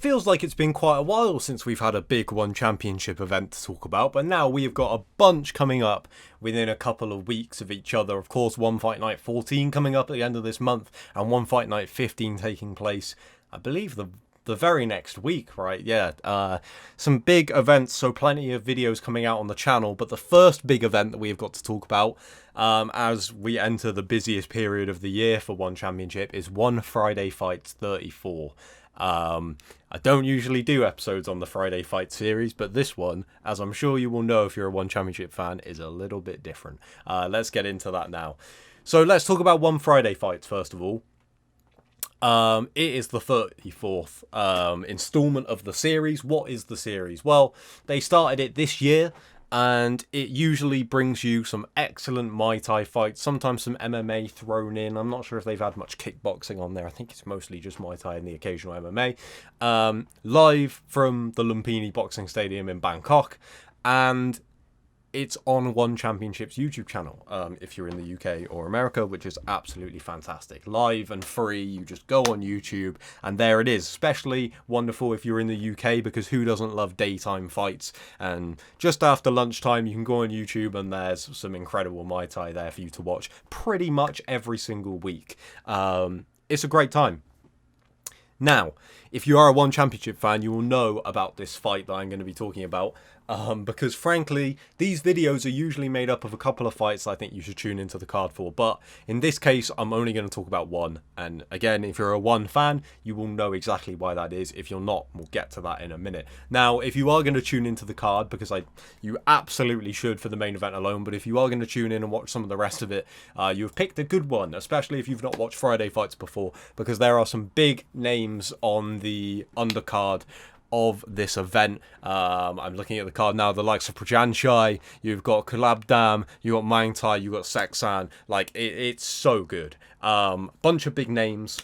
feels like it's been quite a while since we've had a big One Championship event to talk about, but now we have got a bunch coming up within a couple of weeks of each other. Of course, One Fight Night 14 coming up at the end of this month, and One Fight Night 15 taking place, I believe, the very next week, right? Yeah, some big events, so plenty of videos coming out on the channel, but the first big event that we've got to talk about as we enter the busiest period of the year for One Championship is One Friday Fights 34. I don't usually do episodes on the Friday Fight series, but this one, as I'm sure you will know if you're a One Championship fan, is a little bit different. Let's get into that now. So let's talk about One Friday Fights first of all. It is the 34th installment of the series. What is the series? Well, they started it this year, and it usually brings you some excellent Muay Thai fights, sometimes some MMA thrown in. I'm not sure if they've had much kickboxing on there. I think it's mostly just Muay Thai and the occasional MMA. Live from the Lumpini Boxing Stadium in Bangkok, and it's on One Championship's YouTube channel if you're in the UK or America, which is absolutely fantastic. Live and free, you just go on YouTube and there it is. Especially wonderful if you're in the UK, because who doesn't love daytime fights? And just after lunchtime, you can go on YouTube and there's some incredible Muay Thai there for you to watch pretty much every single week. It's a great time. Now, if you are a One Championship fan, you will know about this fight that I'm going to be talking about, because frankly, these videos are usually made up of a couple of fights I think you should tune into the card for, but in this case, I'm only going to talk about one, and again, if you're a One fan, you will know exactly why that is. If you're not, we'll get to that in a minute. Now, if you are going to tune into the card, because you absolutely should for the main event alone, but if you are going to tune in and watch some of the rest of it, you've picked a good one, especially if you've not watched Friday Fights before, because there are some big names on the undercard of this event. I'm looking at the card now, the likes of Prajanchai, you've got Kulabdam, you've got Mangtai, you've got Seksan. Like, it's so good. Bunch of big names,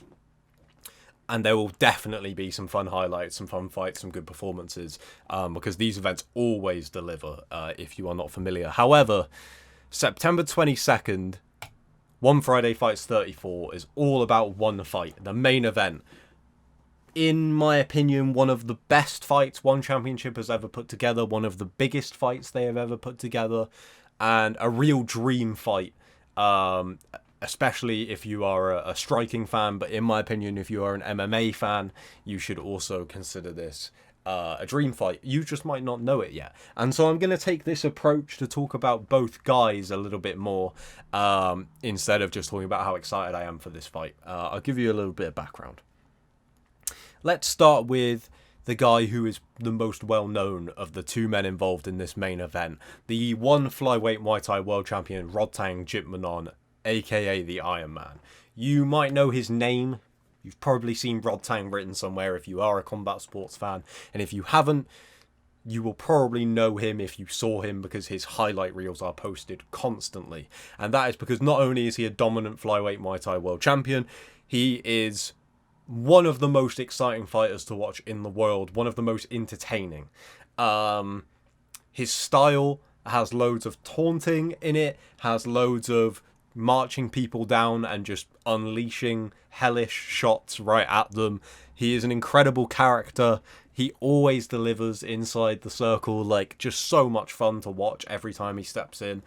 and there will definitely be some fun highlights, some fun fights, some good performances, because these events always deliver, if you are not familiar. However, September 22nd, One Friday Fights 34 is all about one fight, the main event. In my opinion, one of the best fights One Championship has ever put together, one of the biggest fights they have ever put together, and a real dream fight, especially if you are a striking fan. But in my opinion, if you are an MMA fan, you should also consider this a dream fight. You just might not know it yet. And so I'm going to take this approach to talk about both guys a little bit more, instead of just talking about how excited I am for this fight. I'll give you a little bit of background. Let's start with the guy who is the most well-known of the two men involved in this main event. The one flyweight Muay Thai world champion, Tang, a.k.a. the Iron Man. You might know his name. You've probably seen Tang written somewhere if you are a combat sports fan. And if you haven't, you will probably know him if you saw him, because his highlight reels are posted constantly. And that is because not only is he a dominant flyweight Muay Thai world champion, he is one of the most exciting fighters to watch in the world, one of the most entertaining. His style has loads of taunting in it, has loads of marching people down and just unleashing hellish shots right at them. He is an incredible character. He always delivers inside the circle, like, just so much fun to watch every time he steps in.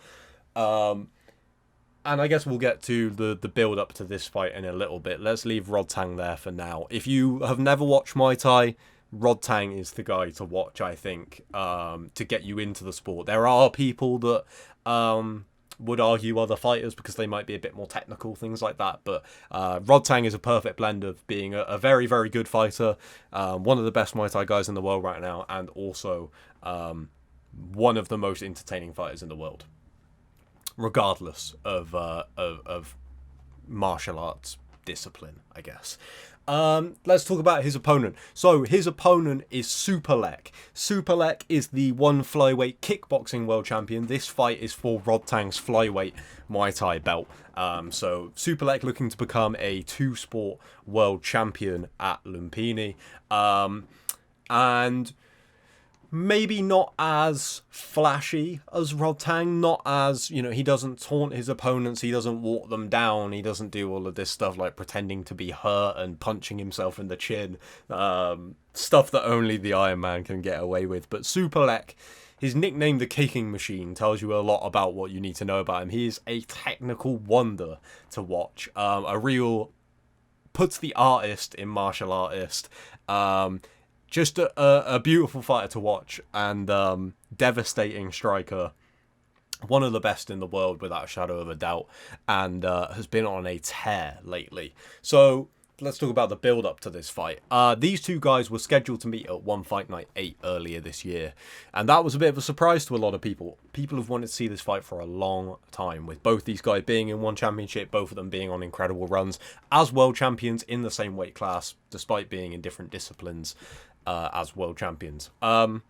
And I guess we'll get to the build up to this fight in a little bit. Let's leave Tang there for now. If you have never watched Muay Thai, Tang is the guy to watch, I think, to get you into the sport. There are people that would argue other fighters because they might be a bit more technical, things like that. But Tang is a perfect blend of being a very, very good fighter, one of the best Muay Thai guys in the world right now, and also one of the most entertaining fighters in the world, regardless of martial arts discipline, I guess. Let's talk about his opponent. So his opponent is Superlek. Superlek is the one flyweight kickboxing world champion. This fight is for Tang's flyweight Muay Thai belt. So Superlek looking to become a two-sport world champion at Lumpini. And maybe not as flashy as Rod Tang, not as, he doesn't taunt his opponents, he doesn't walk them down, he doesn't do all of this stuff like pretending to be hurt and punching himself in the chin, stuff that only the Iron Man can get away with. But Superlek, his nickname the Kicking Machine, tells you a lot about what you need to know about him. He is a technical wonder to watch, a real puts the artist in martial artist. Just a beautiful fighter to watch, and devastating striker. One of the best in the world, without a shadow of a doubt, and has been on a tear lately. So let's talk about the build-up to this fight. These two guys were scheduled to meet at One Fight Night 8 earlier this year, and that was a bit of a surprise to a lot of people. People have wanted to see this fight for a long time, with both these guys being in one championship, both of them being on incredible runs as world champions in the same weight class, despite being in different disciplines. As world champions. For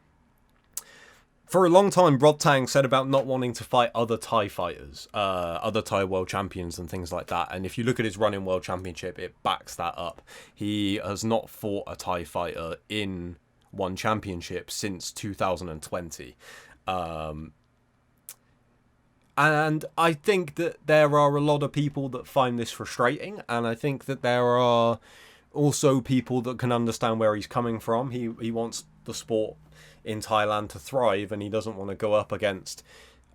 a long time, Rod Tang said about not wanting to fight other Thai fighters, other Thai world champions and things like that. And if you look at his run in world championship, it backs that up. He has not fought a Thai fighter in one championship since 2020. And I think that there are a lot of people that find this frustrating. And I think that there are also people that can understand where he's coming from. He wants the sport in Thailand to thrive, and he doesn't want to go up against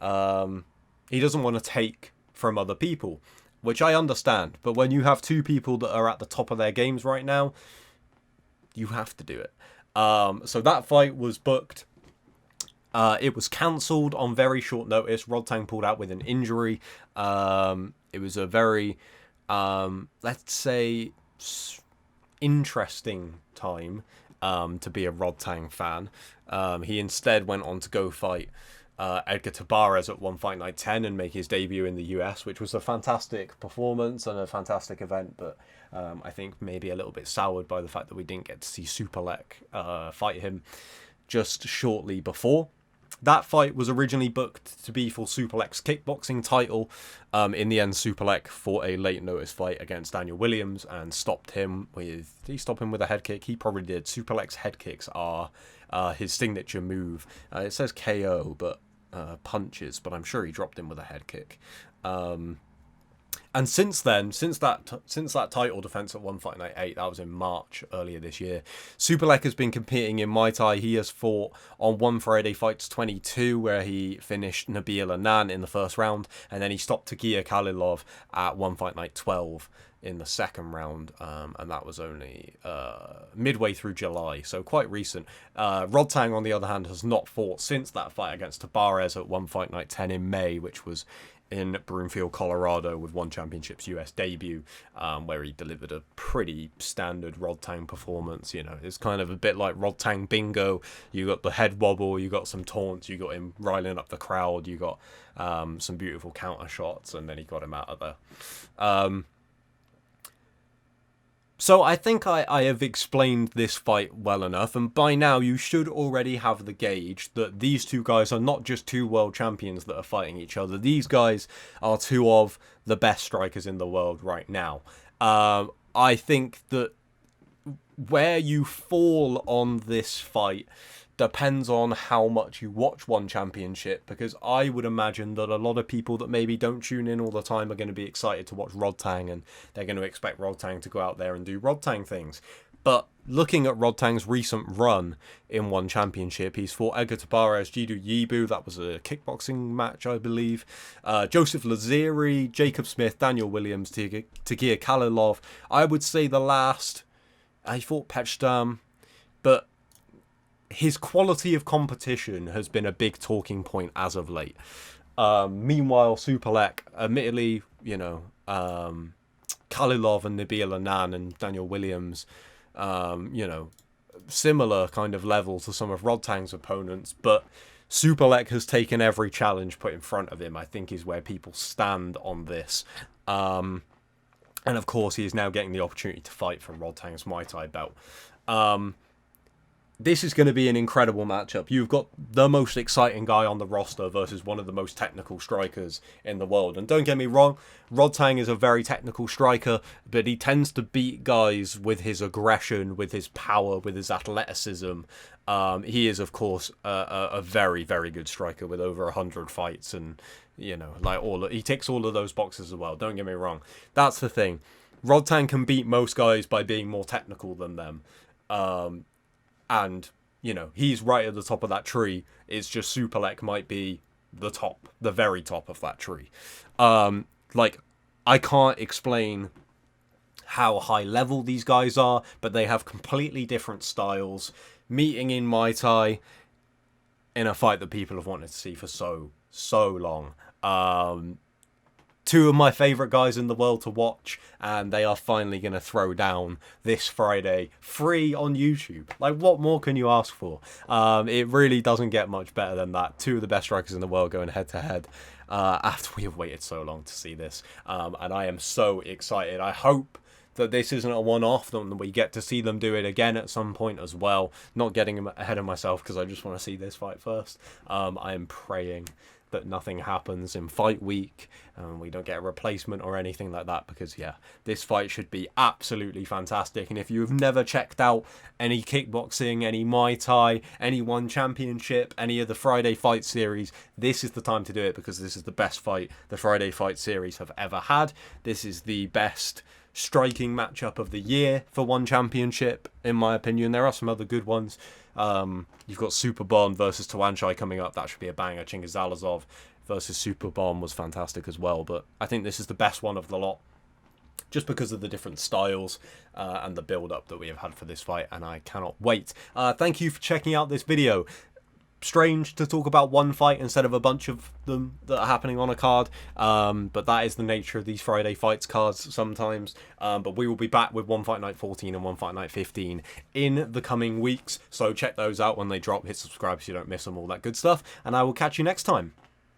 he doesn't want to take from other people, which I understand. But when you have two people that are at the top of their games right now, you have to do it. So that fight was booked. It was cancelled on very short notice. Rod Tang pulled out with an injury. It was a very let's say interesting time to be a Rod Tang fan. He instead went on to go fight Edgar Tabarez at One Fight Night 10 and make his debut in the US, which was a fantastic performance and a fantastic event, but I think maybe a little bit soured by the fact that we didn't get to see Superlek fight him just shortly before. That fight was originally booked to be for Superlek's kickboxing title. In the end, Superlek fought a late notice fight against Daniel Williams and stopped him with... Did he stop him with a head kick? He probably did. Superlek's head kicks are his signature move. It says KO, but punches, but I'm sure he dropped him with a head kick. And since then, since that title defense at One Fight Night 8, that was in March earlier this year, Superlek has been competing in Muay Thai. He has fought on One Friday Fights 22, where he finished Nabil Anand in the first round, and then he stopped Tagia Khalilov at One Fight Night 12 in the second round, and that was only midway through July, so quite recent. Rod Tang, on the other hand, has not fought since that fight against Tabarez at One Fight Night 10 in May, which was in Broomfield, Colorado, with One Championship's US debut, where he delivered a pretty standard Rod Tang performance. It's kind of a bit like Rod Tang bingo. You got the head wobble, you got some taunts, you got him riling up the crowd, you got some beautiful counter shots, and then he got him out of there. So I think I have explained this fight well enough, and by now you should already have the gauge that these two guys are not just two world champions that are fighting each other. These guys are two of the best strikers in the world right now. I think that where you fall on this fight depends on how much you watch One Championship, because I would imagine that a lot of people that maybe don't tune in all the time are going to be excited to watch Rod Tang, and they're going to expect Rod Tang to go out there and do Rod Tang things. But looking at Rod Tang's recent run in One Championship, he's fought Edgar Tabarez, Jidu Yibu, that was a kickboxing match, I believe, Joseph Laziri, Jacob Smith, Daniel Williams, Tagia Khalilov. I would say the last, he fought Pechdam, but his quality of competition has been a big talking point as of late. Meanwhile, Superlek, admittedly, Khalilov and Nabil Anand and Daniel Williams, similar kind of level to some of Rod Tang's opponents, but Superlek has taken every challenge put in front of him, I think, is where people stand on this. And of course, he is now getting the opportunity to fight for Rod Tang's Muay Thai belt. this is going to be an incredible matchup. You've got the most exciting guy on the roster versus one of the most technical strikers in the world. And don't get me wrong, Tang is a very technical striker, but he tends to beat guys with his aggression, with his power, with his athleticism. He is, of course, a very, very good striker with over 100 fights, and you know, like he ticks all of those boxes as well. Don't get me wrong. That's the thing. Tang can beat most guys by being more technical than them. And, you know, he's right at the top of that tree. It's just Superlek might be the top, the very top of that tree. Like, I can't explain how high level these guys are, but they have completely different styles. Meeting in Muay Thai in a fight that people have wanted to see for so long. Two of my favourite guys in the world to watch, and they are finally going to throw down this Friday, free on YouTube. Like, what more can you ask for? It really doesn't get much better than that. Two of the best strikers in the world going head-to-head after we have waited so long to see this. And I am so excited. I hope that this isn't a one-off, that we get to see them do it again at some point as well. Not getting ahead of myself because I just want to see this fight first. I am praying that nothing happens in fight week and we don't get a replacement or anything like that, because yeah, this fight should be absolutely fantastic. And if you've never checked out any kickboxing, any Muay Thai, any One Championship, any of the Friday Fight Series, this is the time to do it, because this is the best fight the Friday Fight Series have ever had. This is the best striking matchup of the year for One Championship, in my opinion. There are some other good ones. You've got Superbomb versus Tawanchai coming up. That should be a banger. Chingizalazov versus Superbomb was fantastic as well. But I think this is the best one of the lot, just because of the different styles and the build-up that we have had for this fight. And I cannot wait. Thank you for checking out this video. Strange to talk about one fight instead of a bunch of them that are happening on a card, but that is the nature of these Friday Fights cards sometimes. But we will be back with One Fight Night 14 and One Fight Night 15 in the coming weeks, so check those out when they drop. Hit subscribe so you don't miss them, all that good stuff, and I will catch you next time.